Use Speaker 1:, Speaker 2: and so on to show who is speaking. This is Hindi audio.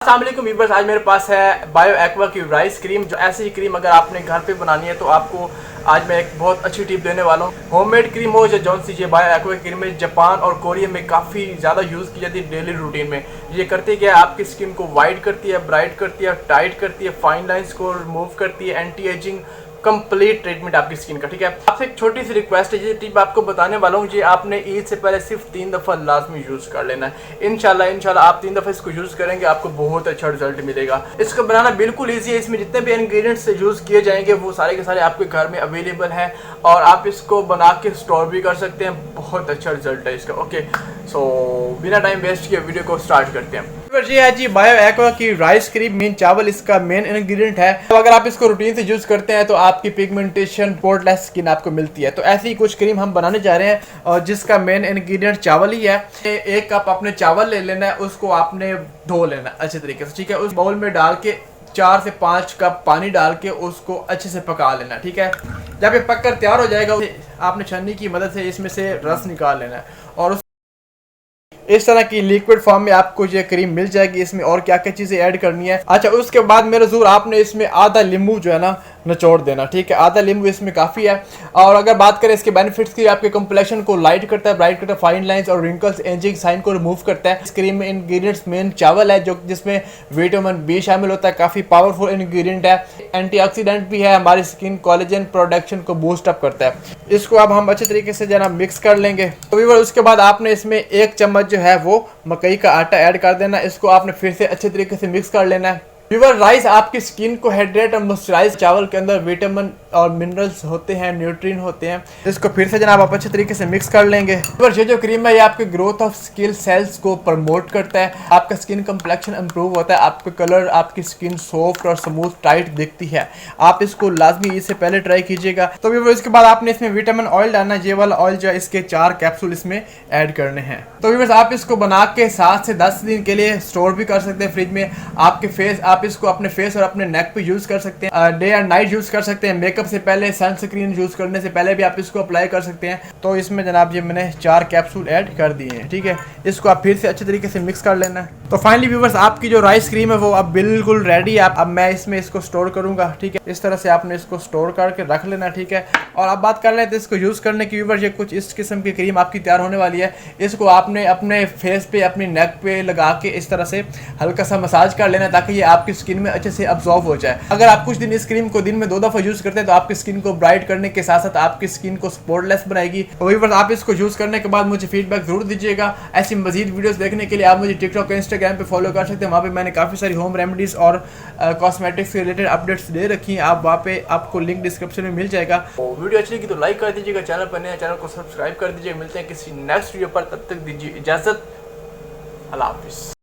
Speaker 1: अस्सलाम वालेकुम व्यूअर्स, आज मेरे पास है बायो एक्वा की राइस क्रीम। जो ऐसी ही क्रीम अगर आपने घर पे बनानी है तो आपको आज मैं एक बहुत अच्छी टिप देने वाला हूँ। होममेड क्रीम हो या जौन सी, ये बायो एक्वा की क्रीम में जापान और कोरिया में काफ़ी ज़्यादा यूज़ की जाती है डेली रूटीन में। ये करती है क्या, आपकी स्किन को वाइट करती है, ब्राइट करती है, टाइट करती है, फाइन लाइन्स को रिमूव करती है, एंटी एजिंग कंप्लीट ट्रीटमेंट आपकी स्किन का। ठीक है, आपसे एक छोटी सी रिक्वेस्ट है, ये टिप आपको बताने वाला हूँ, ये आपने ईद से पहले सिर्फ 3 दफ़ा लाजमी यूज़ कर लेना है। इंशाल्लाह आप 3 दफ़ा इसको यूज़ करेंगे, आपको बहुत अच्छा रिजल्ट मिलेगा। इसको बनाना बिल्कुल ईजी है। इसमें जितने भी इंग्रेडिएंट्स यूज़ किए जाएंगे वो सारे के सारे आपके घर में अवेलेबल हैं और आप इसको बना के स्टोर भी कर सकते हैं। बहुत अच्छा रिजल्ट है इसका। ओके, सो बिना टाइम वेस्ट किए वीडियो को स्टार्ट करते हैं। ये है जी बायो एक्वा की राइस क्रीम, मेन चावल इसका मेन इंग्रेडिएंट है। तो अगर आप इसको रूटीन से यूज करते हैं तो आपकी पिगमेंटेशन, पोर्टलेस स्किन आपको मिलती है। तो ऐसी ही कुछ क्रीम हम बनाने जा रहे हैं और जिसका मेन इंग्रेडिएंट चावल ही है। एक कप आपने चावल ले लेना है, उसको आपने धो लेना है अच्छे तरीके से। ठीक है, उस बाउल में डाल के 4 से 5 कप पानी डाल के उसको अच्छे से पका लेना। ठीक है, जब ये पककर तैयार हो जाएगा आपने छन्नी की मदद से इसमें से रस निकाल लेना है और इस तरह की लिक्विड फॉर्म में आपको ये क्रीम मिल जाएगी। इसमें और क्या क्या चीज़ें ऐड करनी है। अच्छा, उसके बाद मेरे ज़रूर आपने इसमें आधा नींबू जो है ना निचोड़ देना। ठीक है, आधा नींबू इसमें काफ़ी है। और अगर बात करें इसके बेनिफिट्स की, आपके कंप्लेक्शन को लाइट करता है, ब्राइट करता है, फाइन लाइंस और रिंकल्स, एजिंग साइन को रिमूव करता है। इस क्रीम में इंग्रेडिएंट्स मेन चावल है, जो जिसमें विटामिन बी शामिल होता है, काफ़ी पावरफुल इंग्रेडिएंट है। एंटीऑक्सीडेंट भी है, हमारी स्किन कोलेजन प्रोडक्शन को बूस्ट अप करता है। इसको अब हम अच्छे तरीके से जना मिक्स कर लेंगे। तो उसके बाद आपने इसमें 1 चम्मच जो है वो मकई का आटा ऐड कर देना। इसको आपने फिर से अच्छे तरीके से मिक्स कर लेना है। प्योर राइस आपकी स्किन को हाइड्रेट और मॉइस्चराइज, चावल के अंदर विटामिन और मिनरल्स होते हैं, न्यूट्रिएंट होते हैं। इसको फिर से जनाब आप अच्छे तरीके से मिक्स कर लेंगे। ये जो क्रीम है ये आपके ग्रोथ ऑफ स्किन सेल्स को प्रमोट करता है, आपका स्किन कंप्लेक्शन इंप्रूव होता है, आपका कलर, आपकी स्किन सॉफ्ट और स्मूथ टाइट दिखती है। आप इसको लाजमी इससे पहले ट्राई कीजिएगा। तो व्यूअर्स, इसके बाद आपने इसमें विटामिन ऑयल डालना है। ये वाला ऑयल जो है इसके 4 कैप्सूल इसमें ऐड करने हैं। तो व्यूअर्स, आप इसको बना के 7 से 10 दिन के लिए स्टोर भी कर सकते हैं फ्रिज में। आपके फेस, आप इसको अपने फेस और अपने नेक पे यूज कर सकते हैं, डे एंड नाइट यूज कर सकते हैं। मेकअप से पहले, सनस्क्रीन यूज करने से पहले भी आप इसको अप्लाई कर सकते हैं। तो इसमें जनाब ये मैंने 4 कैप्सूल ऐड कर दिए हैं। ठीक है, इसको आप फिर से अच्छे तरीके से मिक्स कर लेना है। तो फाइनली व्यूअर्स, आपकी जो राइस क्रीम है वो अब बिल्कुल रेडी है। अब मैं इसमें इसको स्टोर करूंगा। ठीक है, इस तरह से आपने इसको स्टोर करके रख लेना। ठीक है, और अब बात कर लेते हैं इसको यूज करने की। व्यूअर्स, ये कुछ इस किस्म की क्रीम आपकी तैयार होने वाली है। इसको आपने अपने फेस पे, अपनी नेक पे लगा के इस तरह से हल्का सा मसाज कर लेना ताकि ये आपकी स्किन में अच्छे से अब्जॉर्ब हो जाए। अगर आप कुछ दिन इस क्रीम को दिन में 2 दफा यूज करते हैं तो आपकी स्किन को ब्राइट करने के साथ साथ आपकी स्किन को स्पॉटलेस बनाएगी। व्यूअर्स, आप इसको यूज करने के बाद मुझे फीडबैक जरूर दीजिएगा। ऐसी मजीद वीडियोस देखने के लिए आप मुझे टिकटॉक और इंस्टाग्राम पे फॉलो कर सकते हैं। वहाँ पे मैंने काफ़ी सारी होम रेमेडीज और कॉस्मेटिक्स से रिलेटेड अपडेट्स दे रखी हैं। आप वहाँ पे आपको लिंक डिस्क्रिप्शन में मिल जाएगा। तो वीडियो अच्छी लगी तो लाइक कर दीजिएगा, चैनल पर नया चैनल को सब्सक्राइब कर दीजिएगा। मिलते हैं किसी नेक्स्ट वीडियो पर, तब तक दीजिए इजाजत। अल्लाह हाफिज़।